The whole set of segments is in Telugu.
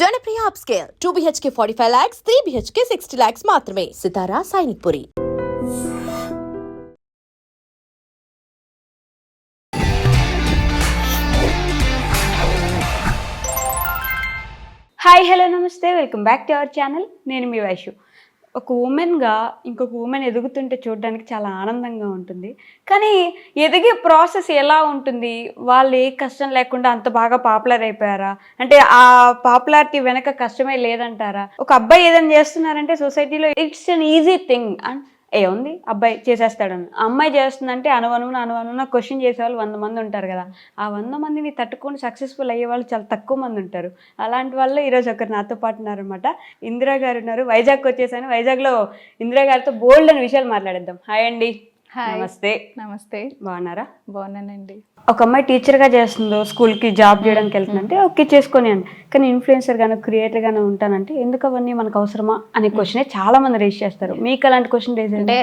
Janapriya upscale 2 BHK 45 lakhs, 3 BHK 60 lakhs మాత్రమే. సితారా సైనిక్పురి. హాయ్ హలో నమస్తే, welcome back to our channel. నేను మీ వైషు. ఒక ఉమెన్గా ఇంకొక ఉమెన్ ఎదుగుతుంటే చూడడానికి చాలా ఆనందంగా ఉంటుంది. కానీ ఎదిగే ప్రాసెస్ ఎలా ఉంటుంది? వాళ్ళు ఏ కష్టం లేకుండా అంత బాగా పాపులర్ అయిపోయారా? అంటే ఆ పాపులారిటీ వెనక కష్టమే లేదంటారా? ఒక అబ్బాయి ఏదైనా చేస్తున్నారంటే సొసైటీలో it's an easy thing and ఏముంది అబ్బాయి చేసేస్తాడని. అమ్మాయి చేస్తుందంటే అనువనున క్వశ్చన్ చేసేవాళ్ళు 100 మంది ఉంటారు కదా. ఆ 100 మందిని తట్టుకొని సక్సెస్ఫుల్ అయ్యే వాళ్ళు చాలా తక్కువ మంది ఉంటారు. అలాంటి వాళ్ళు ఈరోజు ఒకరు నాతో పాటు ఉన్నారనమాట. ఇందిరా గారు ఉన్నారు. వైజాగ్కి వచ్చేసాను. వైజాగ్లో ఇందిరా గారితో బోల్డ్ అని విషయాలు మాట్లాడేద్దాం. హాయ్ అండి. నమస్తే. నమస్తే. బాగున్నారా? బాగున్నానండి. ఒక అమ్మాయి టీచర్గా చేస్తుందో, స్కూల్కి జాబ్ చేయడానికి వెళ్తుందంటే ఓకే చేసుకొని అండి. కానీ ఇన్ఫ్లుయెన్సర్ గాను క్రియేటర్ గాను ఉంటానంటే ఎందుకు అవన్నీ మనకు అవసరమా అనే క్వశ్చనే చాలా మంది రేస్ చేస్తారు. మీకు అలాంటి క్వశ్చన్ రేస్ అంటే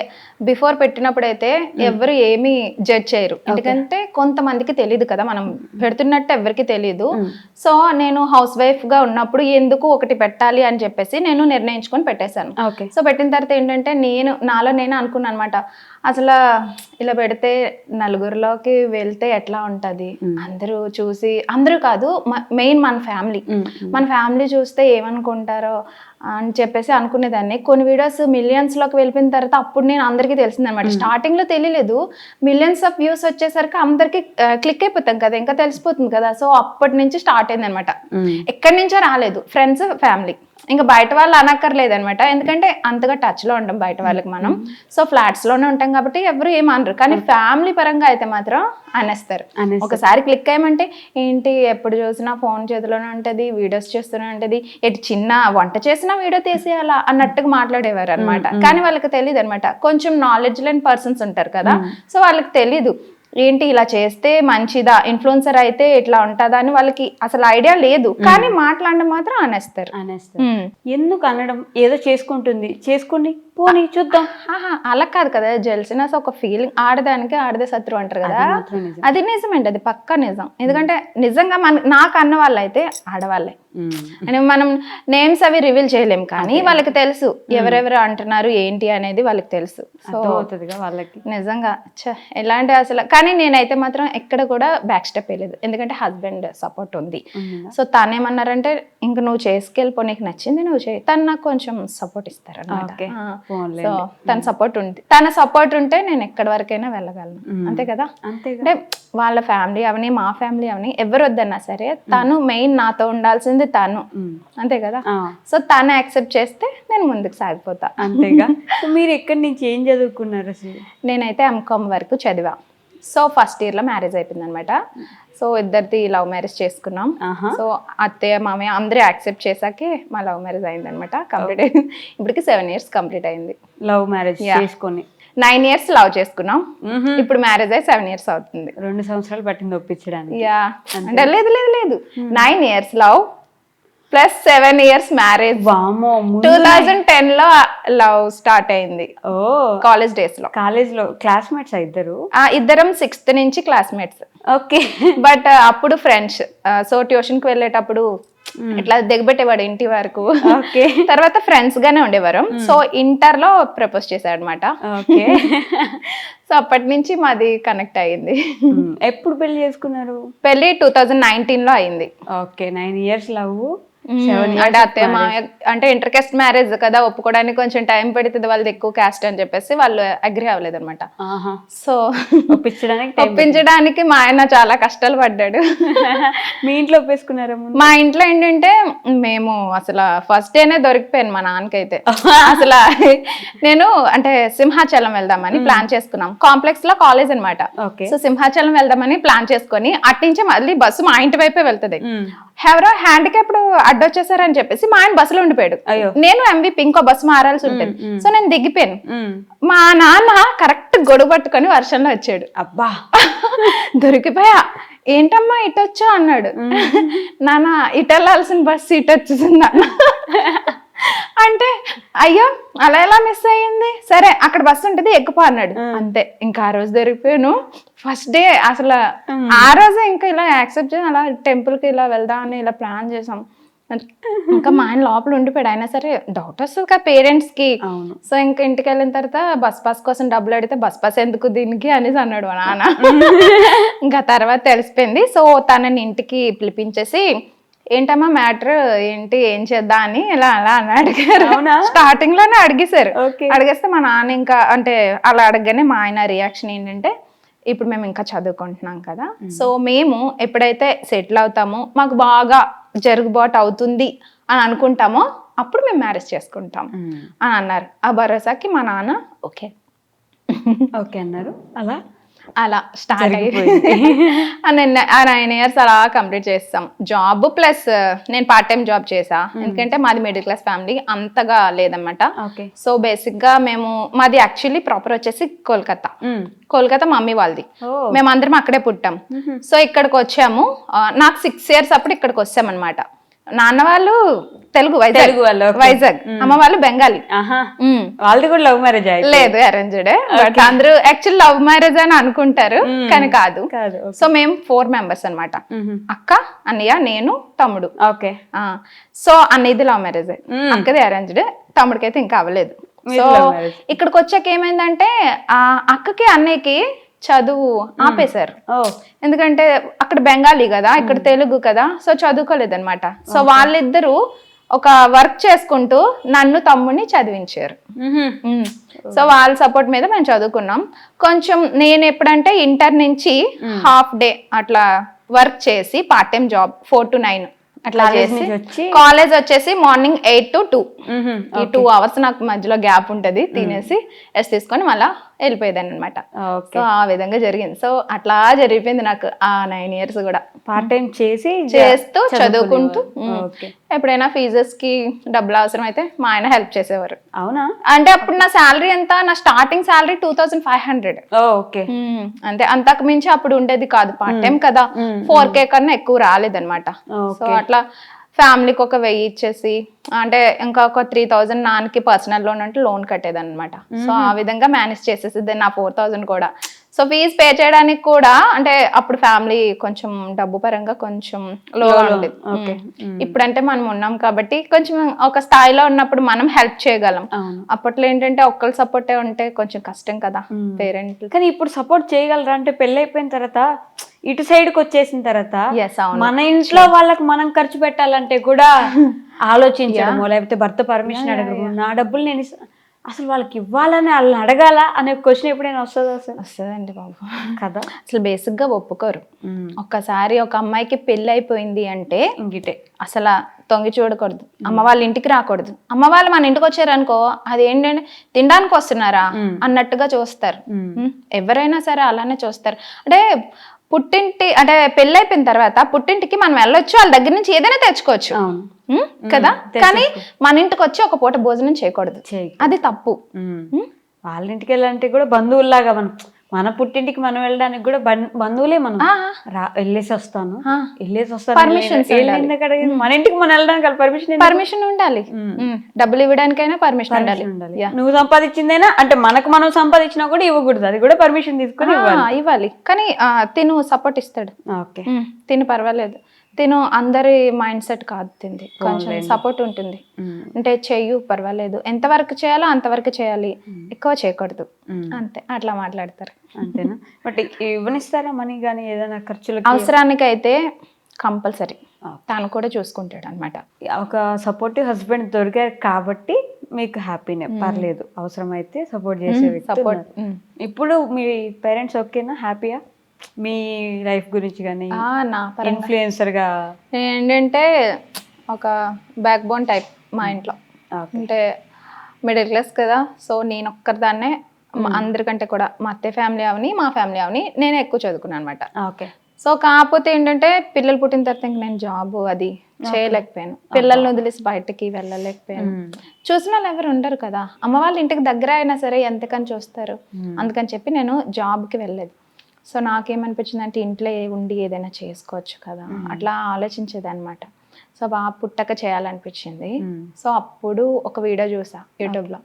బిఫోర్ పెట్టినప్పుడు అయితే ఎవరు ఏమీ జడ్జ్ చేయరు, ఎందుకంటే కొంతమందికి తెలియదు కదా మనం పెడుతున్నట్టు ఎవరికి తెలియదు. సో నేను హౌస్ వైఫ్ గా ఉన్నప్పుడు ఎందుకు ఒకటి పెట్టాలి అని చెప్పేసి నేను నిర్ణయించుకొని పెట్టేశాను. సో పెట్టిన తర్వాత ఏంటంటే నాలో నేను అనుకున్నాను అనమాట, అసలు ఇలా పెడితే నలుగురిలోకి వెళ్తే ఎట్లా ఉంటుంది, అందరూ చూసి, అందరూ కాదు మెయిన్ మన ఫ్యామిలీ చూస్తే ఏమనుకుంటారో అని చెప్పేసి అనుకునేదాన్ని. కొన్ని వీడియోస్ మిలియన్స్లోకి వెళ్ళిపోయిన తర్వాత అప్పుడు నేను అందరికీ తెలిసిందనమాట. స్టార్టింగ్లో తెలియలేదు, మిలియన్స్ ఆఫ్ వ్యూస్ వచ్చేసరికి అందరికి క్లిక్ అయిపోతాం కదా, ఇంకా తెలిసిపోతుంది కదా. సో అప్పటి నుంచి స్టార్ట్ అయింది అనమాట. ఎక్కడి నుంచో రాలేదు, ఫ్రెండ్స్, ఫ్యామిలీ, ఇంకా బయట వాళ్ళు అనక్కర్లేదనమాట. ఎందుకంటే అంతగా టచ్లో ఉంటాం బయట వాళ్ళకి మనం. సో ఫ్లాట్స్లోనే ఉంటాం కాబట్టి ఎవరు ఏమనరు. కానీ ఫ్యామిలీ పరంగా అయితే మాత్రం అనేస్తారు. ఒకసారి క్లిక్ అయ్యమంటే ఏంటి ఎప్పుడు చూసినా ఫోన్ చేతిలోనే ఉంటుంది, వీడియోస్ చేస్తూనే ఉంటుంది, ఎటు చిన్న వంట చేసినా వీడియో తీసేయాలా అన్నట్టుగా మాట్లాడేవారు అనమాట. కానీ వాళ్ళకి తెలియదు అనమాట. కొంచెం నాలెడ్జ్ లేని పర్సన్స్ ఉంటారు కదా, సో వాళ్ళకి తెలీదు ఏంటి ఇలా చేస్తే మంచిదా, ఇన్ఫ్లుయెన్సర్ అయితే ఇట్లా ఉంటుందా అని వాళ్ళకి అసలు ఐడియా లేదు. కానీ మాట్లాడడం మాత్రం అనేస్తారు. ఎందుకు అనడం? ఏదో చేసుకుంటుంది, చేసుకోండి, పోనీ చూద్దాం. అలా కాదు కదా, జెల్సినస్ ఒక ఫీలింగ్. ఆడదే శత్రువు అంటారు కదా, అది నిజమేంటి, అది పక్కా నిజం. ఎందుకంటే నిజంగా నాకు అన్న వాళ్ళు అయితే ఆడవాళ్ళే. అని మనం నేమ్స్ అవి రివీల్ చేయలేము, కానీ వాళ్ళకి తెలుసు ఎవరెవరు అంటున్నారు ఏంటి అనేది వాళ్ళకి తెలుసు. సో వాళ్ళకి నిజంగా ఎలాంటి అసలు. కానీ నేనైతే మాత్రం ఎక్కడ కూడా బ్యాక్ స్టెప్ వేయలేదు, ఎందుకంటే హస్బెండ్ సపోర్ట్ ఉంది. సో తనేమన్నారంటే ఇంక నువ్వు చేసుకెళ్ళిపో, నీకు నచ్చింది నువ్వు చేయి. తను నాకు కొంచెం సపోర్ట్ ఇస్తారు అన్నమాట. సో తన సపోర్ట్ ఉంటే నేను ఎక్కడి వరకైనా వెళ్ళగలను. అంతే కదా. అంటే వాళ్ళ ఫ్యామిలీ అవని, మా ఫ్యామిలీ అవని, ఎవరు వద్దన్నా సరే తను మెయిన్, నాతో ఉండాల్సింది తను. అంతే కదా. సో తను యాక్సెప్ట్ చేస్తే నేను ముందుకు సాగిపోతా. అంతేగా. మీరు ఎక్కడి నుంచి ఏం చదువుకున్నారు అసలు? నేనైతే ఎంకామ్ వరకు చదివా. సో ఫస్ట్ ఇయర్లో మ్యారేజ్ అయిపోయింది అనమాట. సో ఇద్దరిది లవ్ మ్యారేజ్ చేసుకున్నాం. సో అత్తయ్య మామయ్య అందరూ యాక్సెప్ట్ చేశాకే మా లవ్ మ్యారేజ్ అయింది అనమాట. కంప్లీట్ అయింది. ఇప్పటికి 7 years కంప్లీట్ అయింది. లవ్ మ్యారేజ్ చేసుకొని 9 years లవ్ చేసుకున్నాం. ఇప్పుడు మ్యారేజ్ అయ్యి 7 years అవుతుంది. 2 సంవత్సరాలు పట్టింది ఒప్పించడానికి. అంటే లేదు 9 years love plus 7 years marriage. 2010 లో లవ్ స్టార్ట్ అయింది. కాలేజ్ డేస్ లో. కాలేజ్ లో క్లాస్మేట్స్ ఇద్దరం 6th నుంచి క్లాస్మేట్స్. ఓకే. బట్ అప్పుడు ఫ్రెండ్స్. సో ట్యూషన్ కి వెళ్ళేటప్పుడు ఇట్లా దిగబెట్టేవాడు ఇంటి వరకు. తర్వాత ఫ్రెండ్స్ గానే ఉండేవారు. సో ఇంటర్ లో ప్రపోజ్ చేశాడు అనమాట. సో అప్పటి నుంచి మాది కనెక్ట్ అయ్యింది. ఎప్పుడు పెళ్లి చేసుకున్నారు? పెళ్లి 2019 లో అయింది. ఓకే. 9 years love. అంటే అత్తయ్య మామయ్య అంటే ఇంటర్ కాస్ట్ మ్యారేజ్ కదా, ఒప్పుకోవడానికి కొంచెం టైం పడుతుంది, వాళ్ళది ఎక్కువ క్యాస్ట్ అని చెప్పేసి వాళ్ళు అగ్రి అవ్వలేదు అనమాట. సో ఒప్పించడానికి మా ఆయన చాలా కష్టాలు పడ్డాడు. మీ ఇంట్లో ఒప్పేసుకున్నారా? మా ఇంట్లో ఏంటంటే మేము అసలు ఫస్ట్ డేనే దొరికిపోయాను మా నాన్నకైతే. అసలు నేను అంటే సింహాచలం వెళ్దామని ప్లాన్ చేసుకున్నాం. కాంప్లెక్స్ లో కాలేజ్ అనమాట. సో సింహాచలం వెళ్దామని ప్లాన్ చేసుకొని అట్నుంచి మళ్ళీ బస్సు మా ఇంటి వైపే వెళ్తుంది. ఎవరో హ్యాండిక్యాప్డ్ అడ్డొచ్చేసారని చెప్పేసి మా ఆయన బస్సులో ఉండిపోయాడు. నేను MVP ఇంకో బస్సు మారాల్సి ఉంటుంది. సో నేను దిగిపోయాను. మా నాన్న కరెక్ట్ గొడుగు పట్టుకొని వర్షంలో వచ్చాడు. అబ్బా దొరికిపోయా. ఏంటమ్మా ఇటొచ్చా అన్నాడు. నాన్న ఇటు వెళ్ళాల్సిన బస్సు ఇటు వచ్చేసింది అంటే అయ్యో అలా ఎలా మిస్ అయ్యింది, సరే అక్కడ బస్సు ఉంటుంది ఎక్కుపో అన్నాడు. అంతే, ఇంకా ఆ రోజు దొరికిపోయాను. ఫస్ట్ డే అసలు ఆ రోజే ఇంకా ఇలా యాక్సెప్ట్ చేసి అలా టెంపుల్ కి ఇలా వెళ్దామని ఇలా ప్లాన్ చేసాం. ఇంకా మా ఆయన లోపల ఉండిపోయాడు. అయినా సరే డౌట్ వస్తుంది కదా పేరెంట్స్ కి. అవును. సో ఇంకా ఇంటికి వెళ్ళిన తర్వాత బస్ పాస్ కోసం డబ్బులు అడిగితే బస్ పాస్ ఎందుకు దీనికి అనేసి అన్నాడు మా నాన్న. ఇంకా తర్వాత తెలిసిపోయింది. సో తనని ఇంటికి పిలిపించేసి ఏంటమ్మా మ్యాటర్ ఏంటి, ఏం చేద్దాం అని ఇలా అలా అని అడిగారు. స్టార్టింగ్ లోనే అడిగేశారు. అడిగేస్తే మా నాన్న ఇంకా అంటే అలా అడగగానే మా ఆయన రియాక్షన్ ఏంటంటే, ఇప్పుడు మేము ఇంకా చదువుకుంటున్నాం కదా, సో మేము ఎప్పుడైతే సెటిల్ అవుతామో మాకు బాగా జరుగుబాటు అవుతుంది అని అనుకుంటామో అప్పుడు మేము మ్యారేజ్ చేసుకుంటాం అని అన్నారు. ఆ భరోసాకి మా నాన్న ఓకే ఓకే అన్నారు. అలా స్టార్ట్ అయిపోయింది. 9 years అలా కంప్లీట్ చేస్తాం. జాబ్ ప్లస్ నేను పార్ట్ టైం జాబ్ చేసా, ఎందుకంటే మాది మిడిల్ క్లాస్ ఫ్యామిలీ అంతగా లేదన్నమాట. సో బేసిక్ గా మాది యాక్చువల్లీ ప్రాపర్ వచ్చేసి కోల్కతా మమ్మీ వాళ్ళది. మేమందరం అక్కడే పుట్టాం. సో ఇక్కడికి వచ్చాము. నాకు 6 years అప్పుడు ఇక్కడికి వచ్చామన్నమాట. నాన్న వాళ్ళు తెలుగు, వైజాగ్. అమ్మ వాళ్ళు బెంగాలీ. వాళ్ళది కూడా లవ్ మ్యారేజ్ లేదు, అరేంజ్డ్. బట్ అందరూ యాక్చువల్ లవ్ మ్యారేజ్ అని అనుకుంటారు, కానీ కాదు. సో మేము 4 members అన్నమాట. అక్క, అన్నయ్య, నేను, తమ్ముడు. ఓకే. సో అన్నయ్యది లవ్ మ్యారేజ్, అక్కది అరేంజ్డ్. తమ్ముడికి అయితే ఇంకా అవ్వలేదు. సో ఇక్కడికి వచ్చాక ఏమైందంటే అక్కకి అన్నయ్యకి చదువు ఆపేశారు. ఎందుకంటే అక్కడ బెంగాలీ కదా, ఇక్కడ తెలుగు కదా, సో చదువుకోలేదన్నమాట. సో వాళ్ళిద్దరూ ఒక వర్క్ చేసుకుంటూ నన్ను తమ్ముడిని చదివించారు. సో వాళ్ళ సపోర్ట్ మీద మేము చదువుకున్నాం. కొంచెం నేను ఎప్పుడంటే ఇంటర్ నుంచి హాఫ్ డే అట్లా వర్క్ చేసి పార్ట్ టైం జాబ్ 4 to 9 అట్లా చేసి కాలేజ్ వచ్చేసి మార్నింగ్ 8 to 2. ఈ 2 hours నాకు మధ్యలో గ్యాప్ ఉంటది, తినేసి రెస్ట్ తీసుకొని మళ్ళా వెళ్ళిపోయేదాన్ని అనమాట. సో ఆ విధంగా జరిగింది. సో అట్లా జరిగిపోయింది నాకు ఆ 9 years కూడా. పార్ట్ టైం చేస్తూ చదువుకుంటూ. ఎప్పుడైనా ఫీజెస్ కి డబ్బులు అవసరం అయితే మా ఆయన హెల్ప్ చేసేవారు. అవునా? అంటే అప్పుడు నా శాలరీ ఎంత, నా స్టార్టింగ్ శాలరీ 2500. ఓకే. అంటే అంతకు మించి అప్పుడు ఉండేది కాదు, పార్ట్ టైం కదా. 4K కన్నా ఎక్కువ రాలేదన్నమాట. సో అట్లా ఫ్యామిలీకి ఒక 1000 ఇచ్చేసి, అంటే ఇంకా ఒక 3000 నాన్నకి పర్సనల్ లోన్ అంటే లోన్ కట్టేదన్నమాట. సో ఆ విధంగా మేనేజ్ చేసేసి నా 4000 కూడా. సో ఫీజ్ పే చేయడానికి కూడా అంటే అప్పుడు ఫ్యామిలీ కొంచెం డబ్బు పరంగా కొంచెం లోగా ఉండేది. ఇప్పుడంటే మనం ఉన్నాం కాబట్టి కొంచెం ఒక స్థాయిలో ఉన్నప్పుడు మనం హెల్ప్ చేయగలం. అప్పట్లో ఏంటంటే ఒక్కరు సపోర్టే ఉంటే కొంచెం కష్టం కదా పేరెంట్. కానీ ఇప్పుడు సపోర్ట్ చేయగలరా అంటే పెళ్ళి అయిపోయిన తర్వాత ఇటు సైడ్కి వచ్చేసిన తర్వాత మన ఇంట్లో వాళ్ళకి మనం ఖర్చు పెట్టాలంటే కూడా ఆలోచించడము, లేకపోతే భర్త పర్మిషన్ అడగడము, నా డబ్బులు నేను అసలు వాళ్ళకి ఇవ్వాలని వాళ్ళని అడగాల అనే క్వశ్చన్ ఎప్పుడైనా వస్తుందండి బాబు కదా. అసలు బేసిక్ గా ఒప్పుకోరు. ఒక్కసారి ఒక అమ్మాయికి పెళ్ళి అయిపోయింది అంటే ఇంకిటే అసలు తొంగి చూడకూడదు, అమ్మ వాళ్ళ ఇంటికి రాకూడదు. అమ్మ వాళ్ళు మన ఇంటికి వచ్చారనుకో అది ఏంటంటే తినడానికి వస్తున్నారా అన్నట్టుగా చూస్తారు. ఎవరైనా సరే అలానే చూస్తారు. అంటే పుట్టింటి అంటే పెళ్ళి అయిపోయిన తర్వాత పుట్టింటికి మనం వెళ్ళొచ్చు, వాళ్ళ దగ్గర నుంచి ఏదైనా తెచ్చుకోవచ్చు కదా, కానీ మన ఇంటికి వచ్చి ఒక పూట భోజనం చేయకూడదు, అది తప్పు. వాళ్ళ ఇంటికి వెళ్ళాలంటే కూడా బంధువుల్లాగా మన పుట్టింటికి మనం వెళ్ళడానికి కూడా బంధువులే. మనం వెళ్ళేసి వస్తాను పర్మిషన్, మన ఇంటికి మనం వెళ్ళడానికి పర్మిషన్ ఉండాలి, డబ్బులు ఇవ్వడానికైనా పర్మిషన్ ఉండాలి. నువ్వు సంపాదించిందైనా అంటే మనకు మనం సంపాదించినా కూడా ఇవ్వకూడదు, అది కూడా పర్మిషన్ తీసుకుని ఇవ్వాలి. కానీ తిను సపోర్ట్ ఇస్తాడు, తిను పర్వాలేదు, తిను అందరి మైండ్ సెట్ కాదు, తింది కొంచెం సపోర్ట్ ఉంటుంది. అంటే చెయ్యు పర్వాలేదు, ఎంతవరకు చేయాలో అంతవరకు చేయాలి, ఎక్కువ చేయకూడదు, అంతే అట్లా మాట్లాడతారు. అంతేనా? బట్ ఇవ్వనిస్తారా మనీ కానీ ఏదైనా ఖర్చులు? అవసరానికి అయితే కంపల్సరీ తాను కూడా చూసుకుంటాడు అనమాట. ఒక సపోర్టివ్ హస్బెండ్ దొరికారు కాబట్టి మీకు హ్యాపీనే, పర్లేదు, అవసరమైతే సపోర్ట్ చేసే సపోర్ట్. ఇప్పుడు మీ పేరెంట్స్ ఓకేనా, హ్యాపీయా మీ లైఫ్ గురించి? కానీ ఇన్ఫ్లుయెన్సర్ గా ఏంటంటే ఒక బ్యాక్ బోన్ టైప్ మా ఇంట్లో. అంటే మిడిల్ క్లాస్ కదా, సో నేను ఒక్కరిదాన్నే అందరికంటే కూడా మా అత్తయ్య ఫ్యామిలీ అవని మా ఫ్యామిలీ అవని నేను ఎక్కువ చదువుకున్నాను అనమాట. ఓకే. సో కాకపోతే ఏంటంటే పిల్లలు పుట్టిన తర్వాత ఇంక నేను జాబ్ అది చేయలేకపోయాను, పిల్లల్ని వదిలేసి బయటకి వెళ్ళలేకపోయాను. చూసిన వాళ్ళు ఎవరు ఉండరు కదా, అమ్మ వాళ్ళ ఇంటికి దగ్గర అయినా సరే ఎంతకని చూస్తారు, అందుకని చెప్పి నేను జాబ్కి వెళ్ళలేదు. సో నాకేమనిపించింది అంటే ఇంట్లో ఉండి ఏదైనా చేసుకోవచ్చు కదా, అట్లా ఆలోచించేది అనమాట. సో బాగా పుట్టక చేయాలనిపించింది. సో అప్పుడు ఒక వీడియో చూసా యూట్యూబ్లో,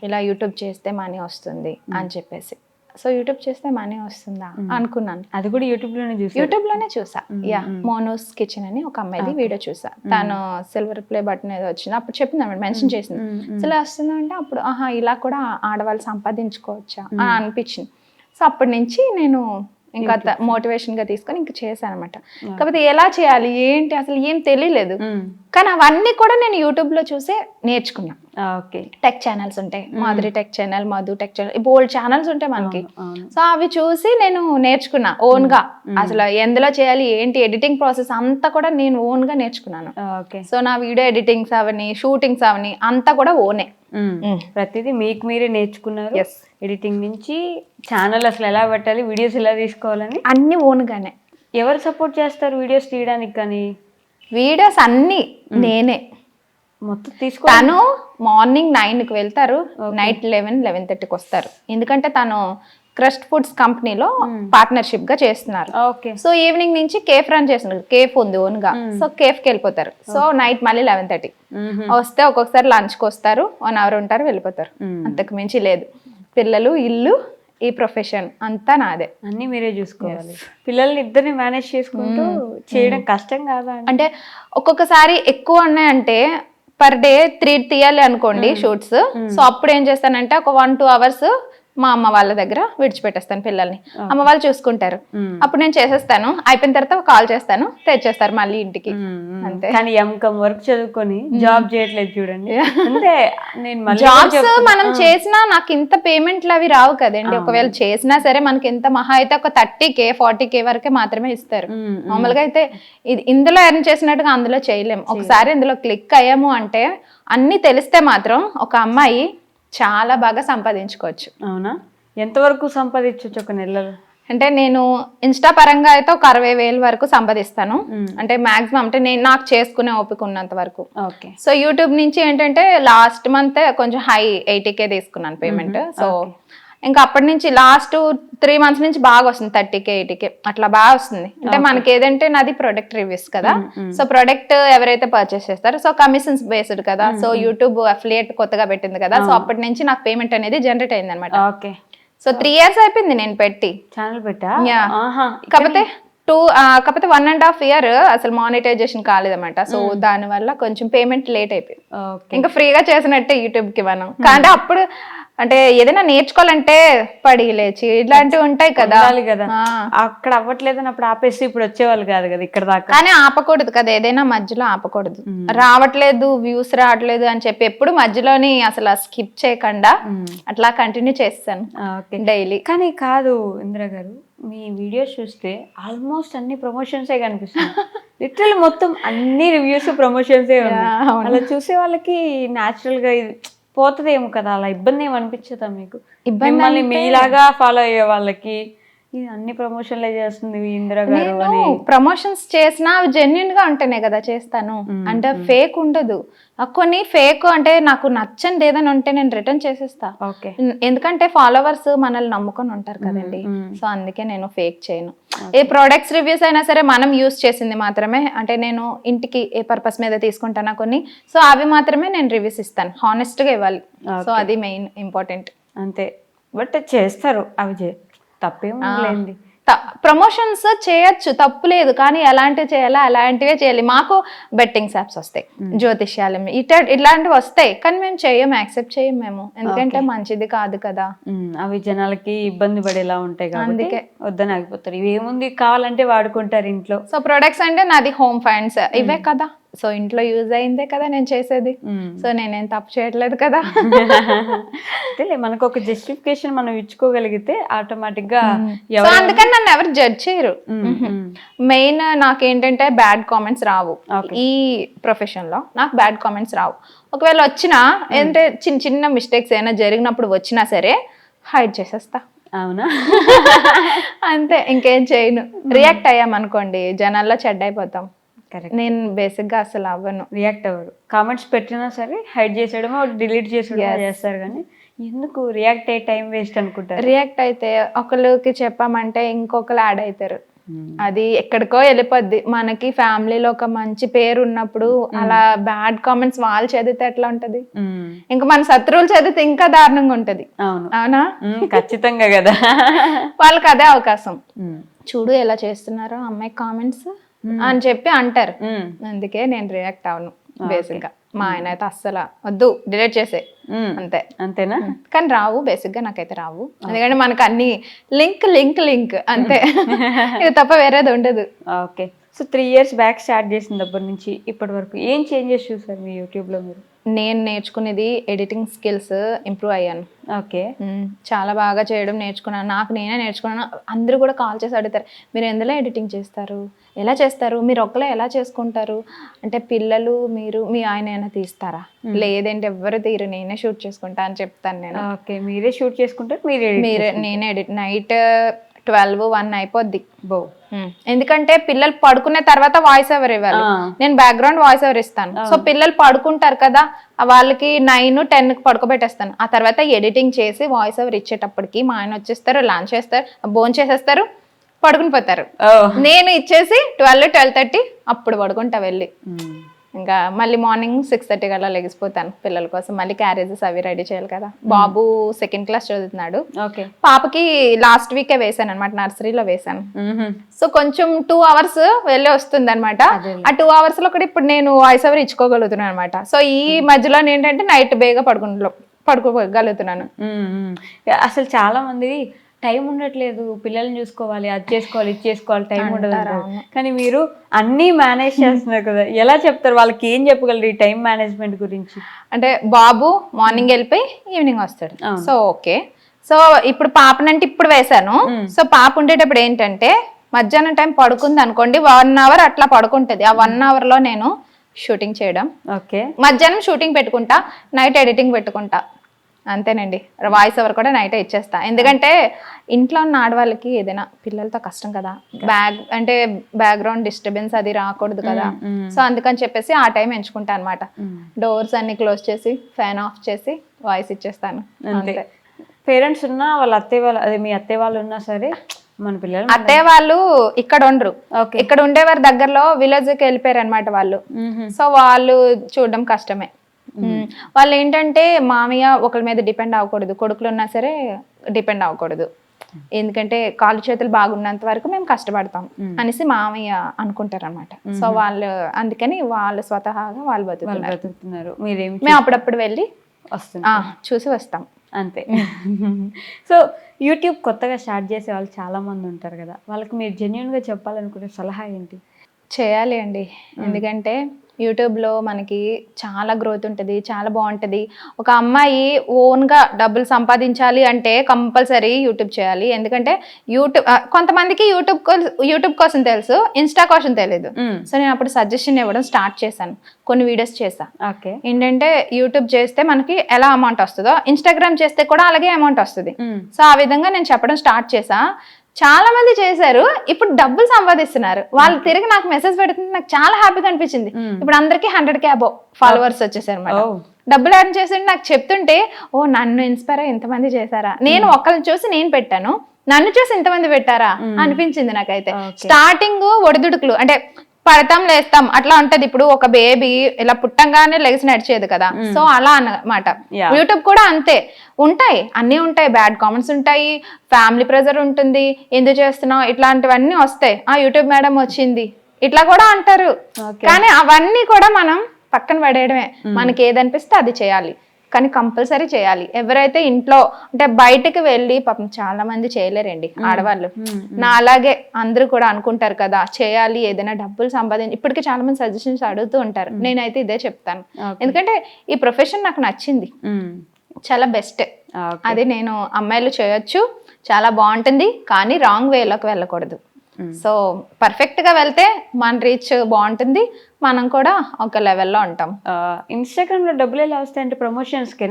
ఇలా యూట్యూబ్ చేస్తే మనీ వస్తుంది అని చెప్పేసి. సో యూట్యూబ్ చేస్తే మనీ వస్తుందా అనుకున్నాను. అది కూడా యూట్యూబ్లోనే చూసి యూట్యూబ్లోనే చూసా. మోనోస్ కిచెన్ అని ఒక అమ్మాయిది వీడియో చూసా. తను సిల్వర్ ప్లే బటన్ ఏదో వచ్చింది, అప్పుడు చెప్పింది అన్నమాట, మెన్షన్ చేసింది. సో ఇలా వస్తుందంటే అప్పుడు ఇలా కూడా ఆడవాళ్ళు సంపాదించుకోవచ్చా అని అనిపించింది. సో అప్పటి నుంచి నేను ఇంకా మోటివేషన్ గా తీసుకొని ఇంకా చేశాను అనమాట. కాకపోతే ఎలా చేయాలి ఏంటి అసలు ఏం తెలియలేదు, కానీ అవన్నీ కూడా నేను యూట్యూబ్ లో చూసే నేర్చుకున్నా. టెక్ ఛానల్స్ ఉంటాయి, Madhuri tech channel, Madhu tech channel, బోల్డ్ ఛానల్స్ ఉంటాయి మనకి. సో అవి చూసి నేను నేర్చుకున్నా ఓన్ గా. అసలు ఎందులో చేయాలి ఏంటి ఎడిటింగ్ ప్రాసెస్ అంతా కూడా నేను ఓన్ గా నేర్చుకున్నాను. సో నా వీడియో ఎడిటింగ్స్ అవని షూటింగ్స్ అవని అంతా కూడా ఓనే. ప్రతిదీ మీకు మీరే నేర్చుకున్నారు. ఎడిటింగ్ నుంచి ఛానల్ అసలు ఎలా పెట్టాలి, వీడియోస్ ఎలా తీసుకోవాలని అన్ని ఓన్గానే. ఎవరు సపోర్ట్ చేస్తారు వీడియోస్ తీయడానికి? కానీ వీడియోస్ అన్ని నేనే మొత్తం తీసుకో. తను మార్నింగ్ 9కి వెళ్తారు, నైట్ 11-11:30కి వస్తారు. ఎందుకంటే తను క్రస్ట్ ఫుడ్స్ కంపెనీలో పార్ట్నర్షిప్ గా చేస్తున్నారు. సో ఈవినింగ్ నుంచి కేఫ్ రన్ చేస్తున్నారు, కేఫ్ ఉంది ఓన్ గా. సో కేఫ్ కి వెళ్ళిపోతారు. సో నైట్ మళ్ళీ 11:30 వస్తే ఒక్కొక్కసారి లంచ్ కి వస్తారు, 1 hour ఉంటారు, వెళ్ళిపోతారు. అంతకు మించి లేదు. పిల్లలు, ఇల్లు, ఈ ప్రొఫెషన్ అంతా నాదే. అన్ని మీరే చూసుకోవాలి. పిల్లల్ని ఇద్దరిని మేనేజ్ చేసుకుంటూ చేయడం కష్టం కాదా? అంటే ఒక్కొక్కసారి ఎక్కువ ఉన్నాయంటే పర్ డే 3 తీయాలి అనుకోండి షూట్స్. సో అప్పుడు ఏం చేస్తానంటే ఒక 1-2 hours మా అమ్మ వాళ్ళ దగ్గర విడిచిపెట్టేస్తాను పిల్లల్ని. అమ్మ వాళ్ళు చూసుకుంటారు. అప్పుడు నేను చేసేస్తాను, అయిపోయిన తర్వాత కాల్ చేస్తాను, తెచ్చేస్తారు మళ్ళీ ఇంటికి. అంతే. కానీ ఎంకమ్ వర్క్ చదువుకొని జాబ్ చేయట్లేదు చూడండి. అంటే నేను జాబ్స్ మనం చేసినా నాకు ఇంత పేమెంట్లు అవి రావు కదండి. ఒకవేళ చేసినా సరే మనకి ఎంత మహా అయితే ఒక 30K 40K వరకే మాత్రమే ఇస్తారు. మామూలుగా అయితే ఇందులో ఎర్న్ చేసినట్టుగా అందులో చేయలేము. ఒకసారి ఇందులో క్లిక్ అయ్యాము అంటే అన్ని తెలిస్తే మాత్రం ఒక అమ్మాయి చాలా బాగా సంపాదించుకోవచ్చు. అవునా? ఎంతవరకు సంపాదించవచ్చు ఒక నెలలో? అంటే నేను ఇన్స్టా పరంగా అయితే ఒక 60,000 వరకు సంపాదిస్తాను. అంటే మాక్సిమం అంటే నేను నాకు చేసుకునే ఓపిక ఉన్నంత వరకు. సో యూట్యూబ్ నుంచి ఏంటంటే లాస్ట్ మంత్ కొంచెం హై 80K తీసుకున్నాను పేమెంట్. సో ఇంకా అప్పటి నుంచి లాస్ట్ 3 months నుంచి బాగా వస్తుంది, 30K 80K అట్లా బాగా వస్తుంది. అంటే మనకి ఏదంటే నాది ప్రొడక్ట్ రివ్యూస్ కదా. సో ప్రొడక్ట్ ఎవరైతే పర్చేస్ చేస్తారో సో కమిషన్స్ బేస్డ్ కదా. సో యూట్యూబ్ అఫిలియేట్ కొత్తగా పెట్టింది కదా. సో అప్పటి నుంచి నాకు పేమెంట్ అనేది జనరేట్ అయింది అనమాట. సో 3 years అయిపోయింది నేను పెట్టి ఛానల్ పెట్టా. కాకపోతే 1.5 year అసలు మానిటైజేషన్ కాలేదన్నమాట. సో దాని వల్ల కొంచెం పేమెంట్ లేట్ అయిపోయింది. ఇంకా ఫ్రీగా చేసినట్టే యూట్యూబ్ కి మనం. కానీ అప్పుడు అంటే ఏదైనా నేర్చుకోవాలంటే పడి లేచి ఇట్లాంటివి ఉంటాయి కదా. అక్కడ అవ్వట్లేదని అప్పుడు ఆపేసి ఇప్పుడు వచ్చేవాళ్ళు కాదు కదా ఇక్కడ దాకా. కానీ ఆపకూడదు కదా, ఏదైనా మధ్యలో ఆపకూడదు. రావట్లేదు, వ్యూస్ రావట్లేదు అని చెప్పి ఎప్పుడు మధ్యలోని అసలు స్కిప్ చేయకుండా అట్లా కంటిన్యూ చేస్తాను డైలీ. కానీ కాదు ఇందిరా గారు, మీ వీడియోస్ చూస్తే ఆల్మోస్ట్ అన్ని ప్రమోషన్సే కనిపిస్తుంది. లిటరల్ మొత్తం అన్ని రివ్యూస్ ప్రమోషన్సే ఉన్నాయి. అలా చూసే వాళ్ళకి న్యాచురల్ గా పోతుందేమో కదా, అలా ఇబ్బంది ఏమి అనిపించదా మీకు? మిమ్మల్ని మీలాగా ఫాలో అయ్యే వాళ్ళకి అన్ని ప్రమోషన్లే చేస్తుంది ఇందిరా గారు అని. ప్రమోషన్స్ చేసినా అవి జెన్యున్ గా ఉంటేనే కదా చేస్తాను. అంటే ఫేక్ ఉండదు. కొన్ని ఫేక్ అంటే నాకు నచ్చంది ఏదైనా ఉంటే నేను రిటర్న్ చేసేస్తా. ఎందుకంటే ఫాలోవర్స్ మనల్ని నమ్ముకొని ఉంటారు కదండి. సో అందుకే నేను ఫేక్ చేయను. ఏ ప్రొడక్ట్స్ రివ్యూస్ అయినా సరే మనం యూస్ చేసింది మాత్రమే, అంటే నేను ఇంటికి ఏ పర్పస్ మీద తీసుకుంటానా కొన్ని, సో అవి మాత్రమే నేను రివ్యూస్ ఇస్తాను. హానెస్ట్ గా ఇవ్వాలి. సో అది మెయిన్ ఇంపార్టెంట్. అంతే. బట్ చేస్తారు అవి, తప్పేముంది. ప్రమోషన్స్ చేయొచ్చు, తప్పు లేదు. కానీ ఎలాంటివి చేయాలా అలాంటివే చేయాలి. మాకు బెట్టింగ్స్ యాప్స్ వస్తాయి, జ్యోతిష్యాలు ఇట్లాంటివి వస్తాయి, కానీ మేము చెయ్యం, యాక్సెప్ట్ చేయం మేము. ఎందుకంటే మంచిది కాదు కదా, అవి జనాలకి ఇబ్బంది పడేలా ఉంటాయి. అందుకే వద్దని ఆగిపోతారు. ఇవేముంది కావాలంటే వాడుకుంటారు ఇంట్లో. సో ప్రొడక్ట్స్ అంటే నాది హోమ్ ఫైండ్స్ ఇవే కదా. సో ఇంట్లో యూజ్ అయిందే కదా నేను చేసేది. సో నేనేం తప్పు చేయట్లేదు కదా. మనకు ఒక జస్టిఫికేషన్ మనం ఇచ్చుకోగలిగితే ఆటోమేటిక్ గా. అందుకని నన్ను ఎవరు జడ్జ్ చేయరు. మెయిన్ నాకేంటంటే బ్యాడ్ కామెంట్స్ రావు. ఈ ప్రొఫెషన్ లో నాకు బ్యాడ్ కామెంట్స్ రావు. ఒకవేళ వచ్చినా ఏంటంటే చిన్న చిన్న మిస్టేక్స్ ఏమైనా జరిగినప్పుడు వచ్చినా సరే హైడ్ చేసేస్తా. అవునా? అంతే, ఇంకేం చేయను. రియాక్ట్ అయ్యామనుకోండి జనాల్లో చెడ్డ అయిపోతాం. నేను బేసిక్ గా అసలు అవ్వను, రియాక్ట్ అవ్వరు. కామెంట్స్ పెట్టినా సరే హైడ్ చేసేయడమో డిలీట్ చేసేయడమో చేస్తారు. కానీ ఎందుకు రియాక్ట్ అయ్యే టైం వేస్ట్ అనుకుంటారు. రియాక్ట్ అయితే ఒకరికి చెప్పామంటే ఇంకొకరు యాడ్ అవుతారు. అది ఎక్కడికో వెళ్ళిపోద్ది. మనకి ఫ్యామిలీలో ఒక మంచి పేరు ఉన్నప్పుడు అలా బ్యాడ్ కామెంట్స్ వాళ్ళు చదివితే ఎట్లా ఉంటది, ఇంకా మన శత్రువులు చదివితే ఇంకా దారుణంగా ఉంటది. అవునా? ఖచ్చితంగా కదా. వాళ్ళకి అదే అవకాశం. చూడు ఎలా చేస్తున్నారో అమ్మాయి కామెంట్స్ అని చెప్పి అంటారు. అందుకే నేను రియాక్ట్ అవను బేసిక్ గా. మా ఆయన అయితే అస్సలు వద్దు డిలీట్ చేసే అంతేనా. కానీ రావు, బేసిక్ గా నాకైతే రావు. ఎందుకంటే మనకు అన్ని లింక్ అంతే, ఇది తప్ప వేరేది ఉండదు. Okay. So 3 years back start చేసినప్పటి నుంచి ఇప్పటి వరకు ఏం చేంజెస్ చూసారు మీ యూట్యూబ్లో మీరు? నేను నేర్చుకునేది ఎడిటింగ్ స్కిల్స్ ఇంప్రూవ్ అయ్యాను. ఓకే. చాలా బాగా చేయడం నేర్చుకున్నాను. నాకు నేనే నేర్చుకున్నాను. అందరూ కూడా కాల్ చేసి అడుగుతారు, మీరు ఎందులో ఎడిటింగ్ చేస్తారు, ఎలా చేస్తారు, మీరు ఒక్కలే ఎలా చేసుకుంటారు అంటే, పిల్లలు మీరు మీ ఆయన అయినా తీస్తారా, లేదంటే ఎవరు తీరు, నేనే షూట్ చేసుకుంటా అని చెప్తాను నేను. ఓకే, మీరే షూట్ చేసుకుంటారు? నేనే ఎడిట్. నైట్ 12-1 అయిపోద్ది. ఎందుకంటే పిల్లలు పడుకునే తర్వాత వాయిస్ ఓవర్ ఇవ్వాలి. నేను బ్యాక్గ్రౌండ్ వాయిస్ ఓవర్ ఇస్తాను. సో పిల్లలు పడుకుంటారు కదా, వాళ్ళకి 9-10 పడుకోబెట్టేస్తాను. ఆ తర్వాత ఎడిటింగ్ చేసి వాయిస్ ఓవర్ ఇచ్చేటప్పటికి మా ఆయన వచ్చేస్తారు, లంచ్ చేస్తారు, భోజనం చేసేస్తారు, పడుకుని పోతారు. నేను ఇచ్చేసి 12-12:30 అప్పుడు పడుకుంటా వెళ్ళి. ఇంకా మళ్ళీ మార్నింగ్ 6:30 కల్లా లెగిసిపోతాను పిల్లల కోసం. మళ్ళీ క్యారేజెస్ అవి రెడీ చేయాలి కదా. బాబు 2nd క్లాస్ చదువుతున్నాడు. ఓకే. పాపకి లాస్ట్ వీకే వేసాను అనమాట, నర్సరీలో వేసాను. సో కొంచెం 2 hours వెళ్ళి వస్తుంది అనమాట. ఆ 2 hours లో కూడా ఇప్పుడు నేను వాయిస్ ఓవర్ ఇచ్చుకోగలుగుతున్నాను అనమాట. సో ఈ మధ్యలో ఏంటంటే నైట్ బేగా పడుకోగలుగుతున్నాను. అసలు చాలా మంది టైం ఉండట్లేదు, పిల్లల్ని చూసుకోవాలి, అది చేసుకోవాలి, ఇది చేసుకోవాలి, టైం ఉండదు. కానీ మీరు అన్నీ మేనేజ్ చేస్తున్నారు కదా, ఎలా చెప్తారు వాళ్ళకి? ఏం చెప్పగలరు ఈ టైం మేనేజ్మెంట్ గురించి? అంటే బాబు మార్నింగ్ వెళ్ళిపోయి ఈవినింగ్ వస్తాడు. So okay. సో ఇప్పుడు పాపనంటే ఇప్పుడు వేసాను. సో పాప ఉండేటప్పుడు ఏంటంటే మధ్యాహ్నం టైం పడుకుంది అనుకోండి, 1 hour అట్లా పడుకుంటుంది. ఆ 1 hour లో నేను షూటింగ్ చేయడం. ఓకే. మధ్యాహ్నం షూటింగ్ పెట్టుకుంటా, నైట్ ఎడిటింగ్ పెట్టుకుంటా. అంతేనండి. వాయిస్ ఓవర్ కూడా నైటే ఇచ్చేస్తా. ఎందుకంటే ఇంట్లో ఉన్న ఆడవాళ్ళకి ఏదైనా పిల్లలతో కష్టం కదా, బ్యాక్గ్రౌండ్ డిస్టర్బెన్స్ అది రాకూడదు కదా. సో అందుకని చెప్పేసి ఆ టైం ఎంచుకుంటా అనమాట. డోర్స్ అన్ని క్లోజ్ చేసి ఫ్యాన్ ఆఫ్ చేసి వాయిస్ ఇచ్చేస్తాను. అంతే. పేరెంట్స్ ఉన్నా వాళ్ళ అత్తయ్య వాళ్ళు, అదే మీ అత్తయ్య వాళ్ళు ఉన్నా సరే, మన పిల్లలు అత్తయ్య వాళ్ళు ఇక్కడ ఉండరు. ఇక్కడ ఉండేవారు దగ్గరలో విలేజ్కి వెళ్ళిపోయారు అనమాట వాళ్ళు. సో వాళ్ళు చూడడం కష్టమే. వాళ్ళు ఏంటంటే మామయ్య ఒకరి మీద డిపెండ్ అవ్వకూడదు, కొడుకులు ఉన్నా సరే డిపెండ్ అవ్వకూడదు. ఎందుకంటే కాళ్ళు చేతులు బాగున్నంత వరకు మేము కష్టపడతాం అనేసి మామయ్య అనుకుంటారు అనమాట. సో వాళ్ళు అందుకని వాళ్ళు స్వతహాగా వాళ్ళు బతుకుతున్నారు. మేము అప్పుడప్పుడు వెళ్ళి చూసి వస్తాం అంతే. సో యూట్యూబ్ కొత్తగా స్టార్ట్ చేసే వాళ్ళు చాలా మంది ఉంటారు కదా, వాళ్ళకి మీరు జెన్యూన్గా చెప్పాలనుకునే సలహా ఏంటి? చేయాలి అండి. ఎందుకంటే యూట్యూబ్లో మనకి చాలా గ్రోత్ ఉంటుంది, చాలా బాగుంటుంది. ఒక అమ్మాయి ఓన్గా డబ్బులు సంపాదించాలి అంటే కంపల్సరీ యూట్యూబ్ చేయాలి. ఎందుకంటే కొంతమందికి యూట్యూబ్ కోసం తెలుసు, ఇన్స్టా కోసం తెలియదు. సో నేను అప్పుడు సజెషన్ ఇవ్వడం స్టార్ట్ చేశాను, కొన్ని వీడియోస్ చేసా. ఓకే. ఏంటంటే యూట్యూబ్ చేస్తే మనకి ఎలా అమౌంట్ వస్తుందో ఇన్స్టాగ్రామ్ చేస్తే కూడా అలాగే అమౌంట్ వస్తుంది. సో ఆ విధంగా నేను చెప్పడం స్టార్ట్ చేసా. చాలా మంది చేశారు, ఇప్పుడు డబ్బులు సంపాదిస్తున్నారు. వాళ్ళు తిరిగి నాకు మెసేజ్ పెడుతుంటే నాకు చాలా హ్యాపీగా అనిపించింది. ఇప్పుడు అందరికి 100K అబౌవ్ ఫాలోవర్స్ వచ్చేసారు అన్నమాట. డబ్బులు ఎర్న్ చేసి నాకు చెప్తుంటే, ఓ నన్ను ఇన్స్పైర్ అయ్యి ఇంతమంది చేశారా, నేను ఒకరిని చూసి నేను పెట్టాను, నన్ను చూసి ఇంతమంది పెట్టారా అనిపించింది నాకైతే. స్టార్టింగ్ ఒడిదుడుకులు అంటే పడతాం లేస్తాం అట్లా ఉంటది. ఇప్పుడు ఒక బేబీ ఇలా పుట్టంగానే లెగిసి నడిచేది కదా, సో అలా అన్నమాట. యూట్యూబ్ కూడా అంతే ఉంటాయి, అన్నీ ఉంటాయి. బ్యాడ్ కామెంట్స్ ఉంటాయి, ఫ్యామిలీ ప్రెజర్ ఉంటుంది, ఎందుకు చేస్తున్నావు ఇట్లాంటివన్నీ వస్తాయి. ఆ యూట్యూబ్ మేడం వచ్చింది ఇట్లా కూడా అంటారు. కానీ అవన్నీ కూడా మనం పక్కన పడేయడమే. మనకి ఏదనిపిస్తే అది చేయాలి, కానీ కంపల్సరీ చేయాలి. ఎవరైతే ఇంట్లో అంటే బయటకు వెళ్ళి పాపం చాలా మంది చేయలేరండి ఆడవాళ్ళు. నా అలాగే అందరూ కూడా అనుకుంటారు కదా చేయాలి, ఏదైనా డబ్బులు సంపాదించి. ఇప్పటికీ చాలా మంది సజెషన్స్ అడుగుతూ ఉంటారు, నేనైతే ఇదే చెప్తాను. ఎందుకంటే ఈ ప్రొఫెషన్ నాకు నచ్చింది, చాలా బెస్ట్. అది నేను అమ్మాయిలు చేయొచ్చు, చాలా బాగుంటుంది, కానీ రాంగ్ వేలోకి వెళ్ళకూడదు. సో పర్ఫెక్ట్ గా వెళ్తే మన రీచ్ బాగుంటుంది, మనం కూడా ఒక లెవెల్లో ఉంటాం. ఇన్స్టాగ్రామ్ లో డబ్బులు ఎలా వస్తాయి అంటే ప్రమోషన్స్ కి?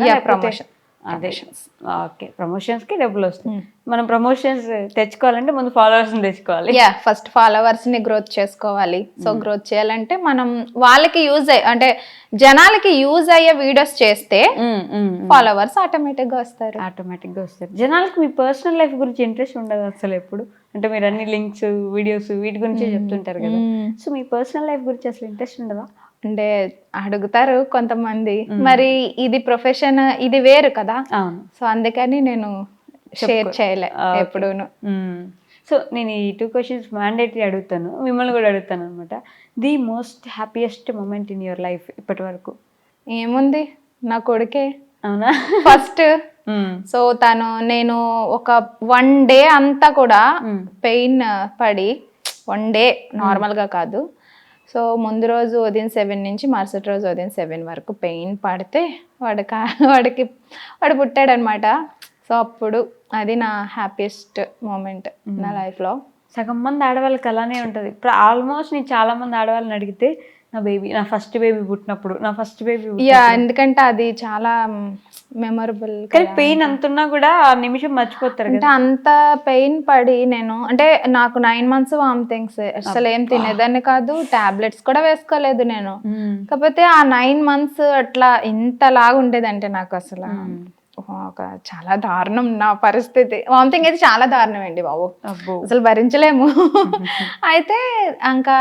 ఓకే, ప్రమోషన్స్ కి డబ్బులు వస్తాయి. మనం ప్రమోషన్స్ తెచ్చుకోవాలంటే ముందు ఫాలోవర్స్ తెచ్చుకోవాలి. ఫస్ట్ ఫాలోవర్స్ ని గ్రోత్ చేసుకోవాలి. సో గ్రోత్ చేయాలంటే మనం వాళ్ళకి యూజ్ అంటే జనాలకి యూజ్ అయ్యే వీడియోస్ చేస్తే ఫాలోవర్స్ ఆటోమేటిక్ గా వస్తారు. జనాలకి మీ పర్సనల్ లైఫ్ గురించి ఇంట్రెస్ట్ ఉండదు అసలు ఎప్పుడు? అంటే మీరు అన్ని లింక్స్ వీడియోస్ వీటి గురించే చెప్తుంటారు కదా. సో మీ పర్సనల్ లైఫ్ గురించి అసలు ఇంట్రెస్ట్ ఉండదా? అంటే అడుగుతారు కొంతమంది, మరి ఇది ప్రొఫెషన్, ఇది వేరు కదా. అవును. సో అందుకని నేను షేర్ చేయలే ఎప్పుడూను. సో నేను ఈ 2 క్వశ్చన్స్ మ్యాండేటరీ అడుగుతాను, మిమ్మల్ని కూడా అడుగుతాను అనమాట. The most happiest moment in your life ఇప్పటి వరకు? ఏముంది, నా కొడుకే. అవునా? ఫస్ట్ సో నేను ఒక 1 డే అంతా కూడా పెయిన్ పడి, 1 డే నార్మల్గా కాదు. సో ముందు రోజు ఉదయం 7 నుంచి మరుసటి రోజు ఉదయం 7 వరకు పెయిన్ పడితే వాడు పుట్టాడనమాట. సో అప్పుడు అది నా హ్యాపీయెస్ట్ మూమెంట్ నా లైఫ్లో. సగం మంది ఆడవాళ్ళకి అలానే ఉంటుంది. ఇప్పుడు ఆల్మోస్ట్ నేను చాలా మంది ఆడవాళ్ళని అడిగితే నా ఫస్ట్ బేబీ పుట్టినప్పుడు, ఎందుకంటే అది చాలా మెమొరబుల్. కానీ పెయిన్ అంతున్నా కూడా ఆ నిమిషం మర్చిపోతారు. అంటే అంత పెయిన్ పడి నాకు 9 months వామిటింగ్స్, అసలు ఏం తినేదాన్ని కాదు, టాబ్లెట్స్ కూడా వేసుకోలేదు నేను. కాకపోతే ఆ 9 months అట్లా ఇంతలాగా ఉండేదంటే నాకు అసలు ఒక చాలా దారుణం నా పరిస్థితి. వామిటింగ్ అయితే చాలా దారుణం అండి బాబు, అసలు భరించలేము. అయితే ఇంకా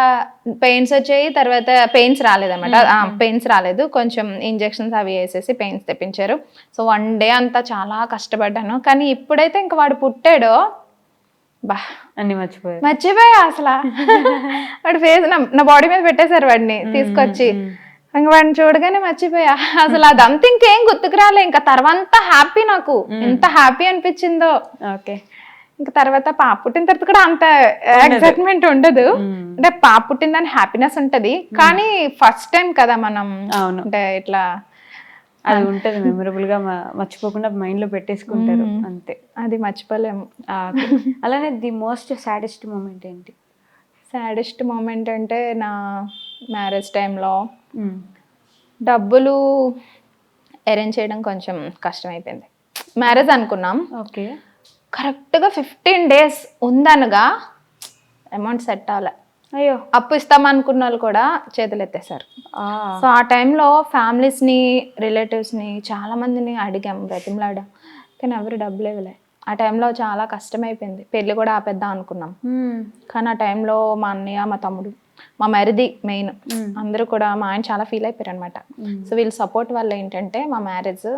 పెయిన్స్ వచ్చాయి, తర్వాత పెయిన్స్ రాలేదన్నమాట. పెయిన్స్ రాలేదు, కొంచెం ఇంజెక్షన్స్ అవి వేసేసి పెయిన్స్ తెప్పించారు. సో 1 day అంతా చాలా కష్టపడ్డాను. కానీ ఇప్పుడైతే ఇంకా వాడు పుట్టాడో అన్ని మర్చిపోయా అసలు. వాడి ఫేస్ నా బాడీ మీద పెట్టేశారు వాడిని తీసుకొచ్చి. ఇంక వాడిని చూడగానే మర్చిపోయా అసలు. అదంతా ఇంకేం గుర్తుకు రాలే. ఇంకా తర్వాత హ్యాపీ, నాకు ఎంత హ్యాపీ అనిపించిందో. ఓకే. ఇంకా తర్వాత పాప పుట్టిన తర్వాత కూడా అంత ఎక్సైట్మెంట్ ఉండదు. అంటే పాప పుట్టిందని హ్యాపీనెస్ ఉంటది, కానీ ఫస్ట్ టైం కదా మనం, అంటే ఇట్లా అది ఉంటది మెమరబుల్ గా, మర్చిపోకుండా మైండ్ లో పెట్టేసుకుంటారు అంతే. అది మర్చిపోలేము. అలానే ది మోస్ట్ సాడెస్ట్ మూమెంట్ ఏంటి? సాడెస్ట్ మూమెంట్ అంటే నా మ్యారేజ్ టైంలో డబ్బులు అరేంజ్ చేయడం కొంచెం కష్టమైపోయింది. మ్యారేజ్ అనుకున్నాం, ఓకే, కరెక్ట్గా 15 days ఉందనగా అమౌంట్ సెట్ అవ్వలే. అయ్యో, అప్పు ఇస్తామనుకున్న వాళ్ళు కూడా చేతులు ఎత్తేసారు. సో ఆ టైంలో ఫ్యామిలీస్ని, రిలేటివ్స్ని చాలా మందిని అడిగాం, బ్రతిమలాడాం, కానీ ఎవరు డబ్బులు ఇవ్వలే. ఆ టైంలో చాలా కష్టమైపోయింది. పెళ్ళి కూడా ఆపేద్దాం అనుకున్నాం, కానీ ఆ టైంలో మా అన్నయ్య, మా తమ్ముడు, మా మరిది మెయిన్, అందరూ కూడా, మా ఆయన చాలా ఫీల్ అయిపోయారు అనమాట. సో వీళ్ళ సపోర్ట్ వల్ల ఏంటంటే మా మ్యారేజ్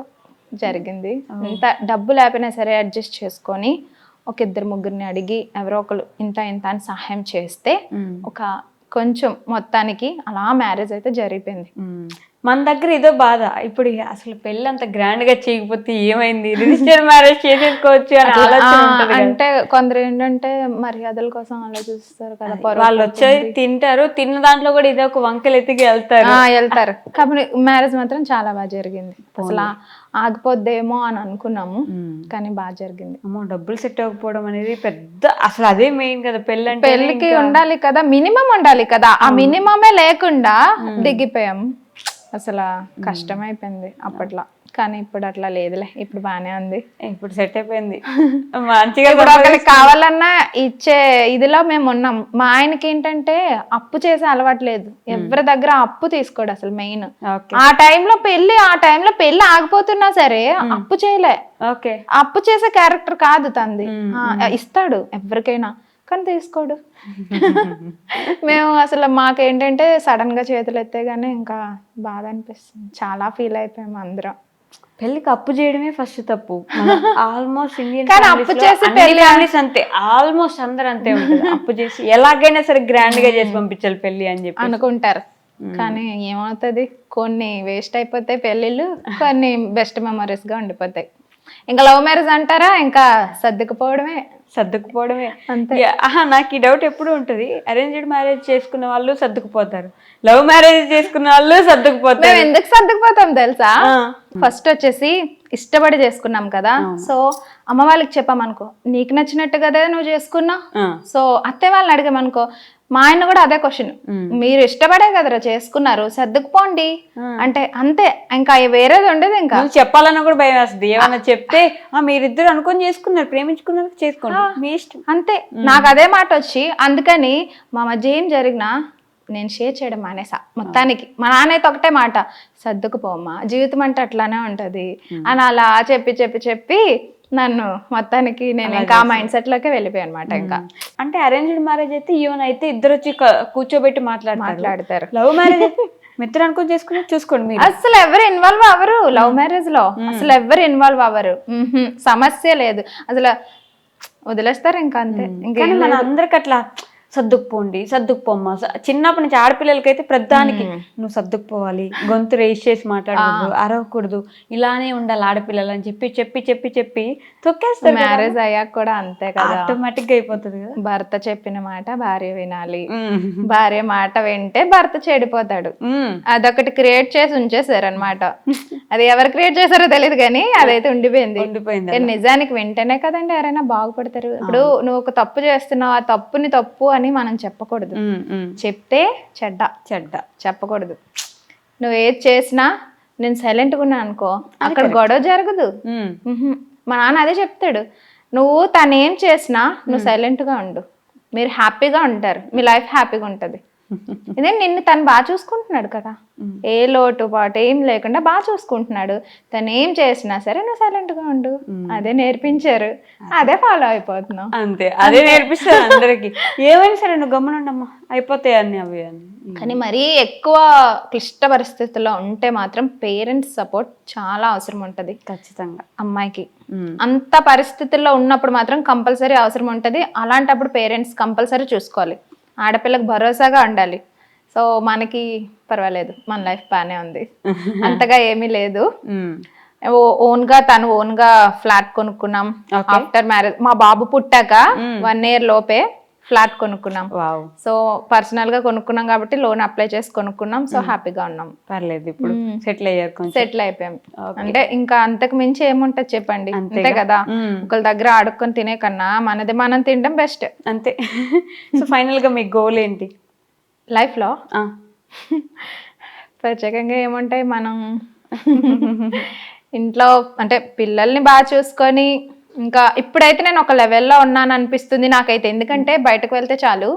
జరిగింది. ఇంత డబ్బు లేకపోయినా సరే అడ్జస్ట్ చేసుకొని ఒక 2-3 అడిగి ఎవరో ఒకరు ఇంత అని సహాయం చేస్తే ఒక కొంచెం మొత్తానికి అలా మ్యారేజ్ అయితే జరిగిపోయింది. మన దగ్గర ఏదో బాధ, ఇప్పుడు అసలు పెళ్ళి అంత గ్రాండ్ గా చేయకపోతే ఏమైంది, రిజిస్టర్ మ్యారేజ్ చేసేసుకోవచ్చు అని ఆలోచన ఉంటుంది. అంటే కొందరు ఏంటంటే మర్యాదల కోసం ఆలోచిస్తారు కదా, వాళ్ళు వచ్చేది తింటారు, తిన్న దాంట్లో కూడా ఇదే ఒక వంకలు ఎత్తికి వెళ్తారు. కాబట్టి మ్యారేజ్ మాత్రం చాలా బాగా జరిగింది. అసలు ఆగిపోద్దేమో అని అనుకున్నాము, కానీ బాగా జరిగింది. అమ్మో, డబ్బులు సెట్ అవ్వకపోవడం అనేది పెద్ద, అసలు అదే మెయిన్ కదా పెళ్ళి అంటే. పెళ్ళికి ఉండాలి కదా, మినిమం ఉండాలి కదా, ఆ మినిమమే లేకుండా దిగిపోయాం. అసలు కష్టమైపోయింది అప్పట్లో, కానీ ఇప్పుడు అట్లా లేదులే, ఇప్పుడు బాగానే ఉంది, ఇప్పుడు సెట్ అయిపోయింది మంచిగా. ఒకరికి కావాలన్నా ఇచ్చే ఇదిలో మేము ఉన్నాం. మా ఆయనకి ఏంటంటే అప్పు చేసే అలవాటు లేదు, ఎవరి దగ్గర అప్పు తీసుకోడు అసలు మెయిన్. ఆ టైంలో పెళ్లి ఆగిపోతున్నా సరే అప్పు చేయలే. ఓకే, అప్పు చేసే క్యారెక్టర్ కాదు తంది, ఇస్తాడు ఎవరికైనా, కానీ తీసుకోడు. మేము అసలు మాకేంటంటే సడన్ గా చేతులు ఎత్తేగానే ఇంకా బాధ అనిపిస్తుంది, చాలా ఫీల్ అయిపోయాము అందరం. పెళ్లికి అప్పు చేయడమే ఫస్ట్ తప్పు ఆల్మోస్ట్ ఇండియన్. కానీ అప్పు చేసి పెళ్లి అంతే, ఆల్మోస్ట్ అందరు అంతే ఉంటుంది. అప్పు చేసి ఎలాగైనా సరే గ్రాండ్ గా చేసి పంపించాలి పెళ్లి అని చెప్పి అనుకుంటారు. కానీ ఏమవుతుంది, కొన్ని వేస్ట్ అయిపోతాయి పెళ్ళిళ్ళు, కొన్ని బెస్ట్ మెమరీస్ గా ఉండిపోతాయి. ఇంకా లవ్ మ్యారేజ్ అంటారా, ఇంకా సర్దుకుపోవడమే అంతే. నాకు ఈ డౌట్ ఎప్పుడు ఉంటుంది, అరేంజ్డ్ మ్యారేజ్ చేసుకున్న వాళ్ళు సర్దుకుపోతారు, లవ్ మ్యారేజ్ చేసుకున్న వాళ్ళు సర్దుకుపోతారు. మేము ఎందుకు సర్దుకుపోతాం తెలుసా? ఫస్ట్ వచ్చేసి ఇష్టపడి చేసుకున్నాం కదా, సో అమ్మ వాళ్ళకి చెప్పామనుకో, నీకు నచ్చినట్టు కదా నువ్వు చేసుకున్నా. సో అత్తయ్య వాళ్ళని అడిగామనుకో, మా ఆయన కూడా అదే క్వశ్చన్, మీరు ఇష్టపడే కదరా చేసుకున్నారు, సర్దుకుపోండి అంటే అంతే, ఇంకా వేరేది ఉండదు. ఇంకా చెప్పాలన్నా కూడా భయం వేస్తుంది, ఏమన్నా చెప్తే మీరిద్దరు అనుకొని చేసుకున్నారు, ప్రేమించుకున్నారు, చేసుకోండి మీ ఇష్టం అంతే. నాకు అదే మాట వచ్చి, అందుకని మా మధ్య ఏం జరిగినా నేను షేర్ చేయడం మానేసా మొత్తానికి. మా నాన్న అయితే ఒకటే మాట, సర్దుకుపోమ్మా, జీవితం అంటే అట్లానే ఉంటది అని అలా చెప్పి చెప్పి చెప్పి నన్ను మొత్తానికి నేను ఇంకా ఆ మైండ్ సెట్ లోకే వెళ్ళిపోయాను అనమాట. ఇంకా అంటే అరేంజ్డ్ మ్యారేజ్ అయితే ఈవెన్ అయితే ఇద్దరు వచ్చి కూర్చోబెట్టి మాట్లాడతారు. లవ్ మ్యారేజ్ మిత్రులు అనుకుని చేసుకుని చూసుకోండి మీరు. అసలు ఎవరు ఇన్వాల్వ్ అవ్వరు లవ్ మ్యారేజ్ లో, అసలు ఎవరు ఇన్వాల్వ్ అవ్వరు, సమస్య లేదు అసలు, వదిలేస్తారు ఇంకా అంతే. ఇంకా మన అందరికి అట్లా సర్దుకుపోమ్మా. చిన్నప్పటి నుంచి ఆడపిల్లలకైతే ప్రధానికి నువ్వు సర్దుకుపోవాలి, గొంతు రేస్ చేసి మాట్లాడకూడదు, అరవకూడదు, ఇలానే ఉండాలి ఆడపిల్లలు అని చెప్పి చెప్పి చెప్పి చెప్పి తొక్కేస్తారు. మ్యారేజ్ అయ్యాక కూడా అంతే కదా, ఆటోమేటిక్ గా అయిపోతుంది కదా. భర్త చెప్పిన మాట భార్య వినాలి, భార్య మాట వింటే భర్త చెడిపోతాడు. అదొకటి క్రియేట్ చేసి ఉంచేసారు అనమాట. అది ఎవరు క్రియేట్ చేశారో తెలియదు కానీ అదైతే ఉండిపోయింది. నిజానికి వింటేనే కదండి ఎవరైనా బాగుపడతారు. ఇప్పుడు నువ్వు ఒక తప్పు చేస్తున్నావు, ఆ తప్పుని తప్పు అని మనం చెప్పకూడదు, చెప్తే చెడ్డ చెప్పకూడదు. నువ్వు ఏది చేసినా నేను సైలెంట్గా ఉన్నా అనుకో, అక్కడ గొడవ జరగదు. మా నాన్న అదే చెప్తాడు, నువ్వు తను ఏం చేసినా నువ్వు సైలెంట్గా ఉండు, మీరు హ్యాపీగా ఉంటారు, మీ లైఫ్ హ్యాపీగా ఉంటుంది. ఇదే నిన్ను తను బాగా చూసుకుంటున్నాడు కదా, ఏ లోటు పాటు ఏం లేకుండా బాగా చూసుకుంటున్నాడు. తను ఏం చేసినా సరే నువ్వు సైలెంట్ గా ఉండు, అదే నేర్పించారు, అదే ఫాలో అయిపోతున్నావు. అంతే, అదే నేర్పిస్తారు అందరికి. ఏమైనా సరే నువ్వు గమనుండమ్మా, అయిపోతాయి అన్ని అవి అని. కానీ మరీ ఎక్కువ క్లిష్ట పరిస్థితుల్లో ఉంటే మాత్రం పేరెంట్స్ సపోర్ట్ చాలా అవసరం ఉంటది ఖచ్చితంగా అమ్మాయికి. అంత పరిస్థితుల్లో ఉన్నప్పుడు మాత్రం కంపల్సరీ అవసరం ఉంటది. అలాంటప్పుడు పేరెంట్స్ కంపల్సరీ చూసుకోవాలి, ఆడపిల్లకు భరోసాగా ఉండాలి. సో మనకి పర్వాలేదు, మన లైఫ్ బాగానే ఉంది, అంతగా ఏమీ లేదు. తను ఓన్ గా ఫ్లాట్ కొనుక్కున్నాం ఆఫ్టర్ మ్యారేజ్. మా బాబు పుట్టాక 1 year లోపే ఫ్లాట్ కొనుక్కున్నాం. సో పర్సనల్ గా కొనుక్కున్నాం కాబట్టి లోన్ అప్లై చేసి కొనుక్కున్నాం. సో హ్యాపీగా ఉన్నాం, పర్లేదు. ఇప్పుడు సెటిల్ అయిపోయాం. అంటే ఇంకా అంతకు మించి ఏముంటది చెప్పండి, అంతే కదా. ఒకళ్ళ దగ్గర ఆడుకొని తినే కన్నా మనది మనం తినడం బెస్ట్, అంతే. సో ఫైనల్ గా మీ గోల్ ఏంటి లైఫ్ లో? ప్రత్యేకంగా ఏముంటాయి, మనం ఇంట్లో అంటే పిల్లల్ని బాగా చూసుకొని, ఇంకా ఇప్పుడైతే నేను ఒక లెవెల్లో ఉన్నాను అనిపిస్తుంది నాకైతే. ఎందుకంటే బయటకు వెళ్తే చాలు,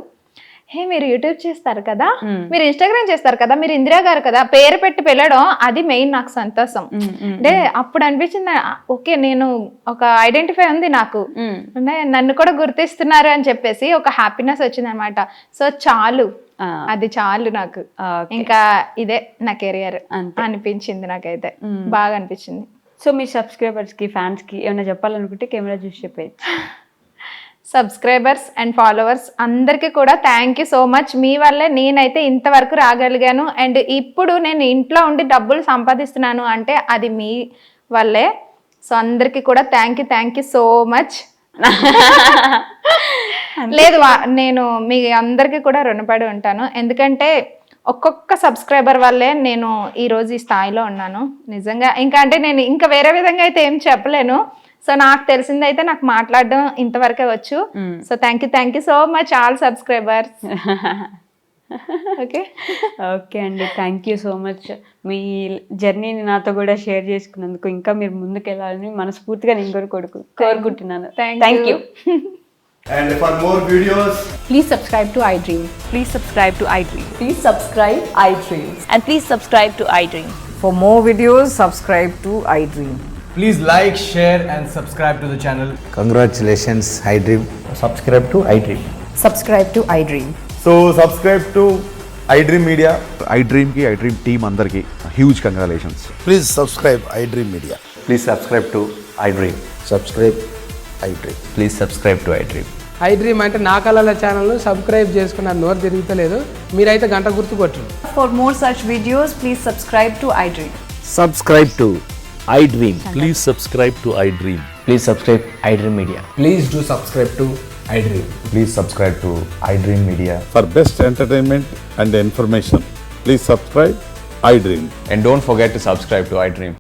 హే మీరు యూట్యూబ్ చేస్తారు కదా, మీరు ఇన్స్టాగ్రామ్ చేస్తారు కదా, మీరు ఇందిరా గారు కదా, పేరు పెట్టి పిలవడం అది మెయిన్ నాకు సంతోషం. అంటే అప్పుడు అనిపించింది, ఓకే నేను ఒక ఐడెంటిఫై ఉంది నాకు, అంటే నన్ను కూడా గుర్తిస్తున్నారు అని చెప్పేసి ఒక హ్యాపీనెస్ వచ్చింది అనమాట. సో చాలు, అది చాలు నాకు. ఇంకా ఇదే నా కెరియర్ అనిపించింది నాకైతే, బాగా అనిపించింది. సో మీ సబ్స్క్రైబర్స్ కి, ఫ్యాన్స్ కి ఏమైనా చెప్పాలనుకుంటే కెమెరా చూసి చెప్పేది. సబ్స్క్రైబర్స్ అండ్ ఫాలోవర్స్ అందరికీ కూడా థ్యాంక్ యూ సో మచ్. మీ వల్లే నేనైతే ఇంతవరకు రాగలిగాను. అండ్ ఇప్పుడు నేను ఇంట్లో ఉండి డబ్బులు సంపాదిస్తున్నాను అంటే అది మీ వల్లే. సో అందరికీ కూడా థ్యాంక్ యూ సో మచ్. లేదు, నేను మీ అందరికీ కూడా రుణపడి ఉంటాను. ఎందుకంటే ఒక్కొక్క సబ్స్క్రైబర్ వల్లే నేను ఈరోజు ఈ స్థాయిలో ఉన్నాను నిజంగా. ఇంకా అంటే నేను ఇంకా వేరే విధంగా అయితే ఏం చెప్పలేను. సో నాకు తెలిసిందైతే నాకు మాట్లాడడం ఇంతవరకే వచ్చు. So thank you so much all subscribers. Okay అండి, థ్యాంక్ యూ సో మచ్. మీ జర్నీని నాతో కూడా షేర్ చేసుకున్నందుకు, ఇంకా మీరు ముందుకు వెళ్ళాలని మనస్ఫూర్తిగా నేను కోరుకుంటున్నాను. Thank you. And for more videos, Please subscribe to iDream. Please subscribe to iDream. Please subscribe iDream. And please subscribe to iDream. For more videos, subscribe to iDream. please like, share and subscribe to the channel. Congratulations, iDream. Subscribe to iDream. Subscribe to iDream. So subscribe to iDream Media. iDream ki iDream team andarki huge congratulations. Please subscribe iDream Media. Please subscribe to iDream. Subscribe iDream. Please subscribe to iDream. iDream అంటే నా కళల ఛానల్ సబ్స్క్రైబ్ చేసుకున్న నోరు తిరుగుతలేదు, మీరైతే గంట గుర్తు కొట్టండి. For more such videos, please subscribe to iDream. Subscribe to iDream. Please subscribe to iDream. Please subscribe iDream Media. Please do subscribe to iDream. Please subscribe to iDream Media. For best entertainment and information, please subscribe iDream. And don't forget to subscribe to iDream.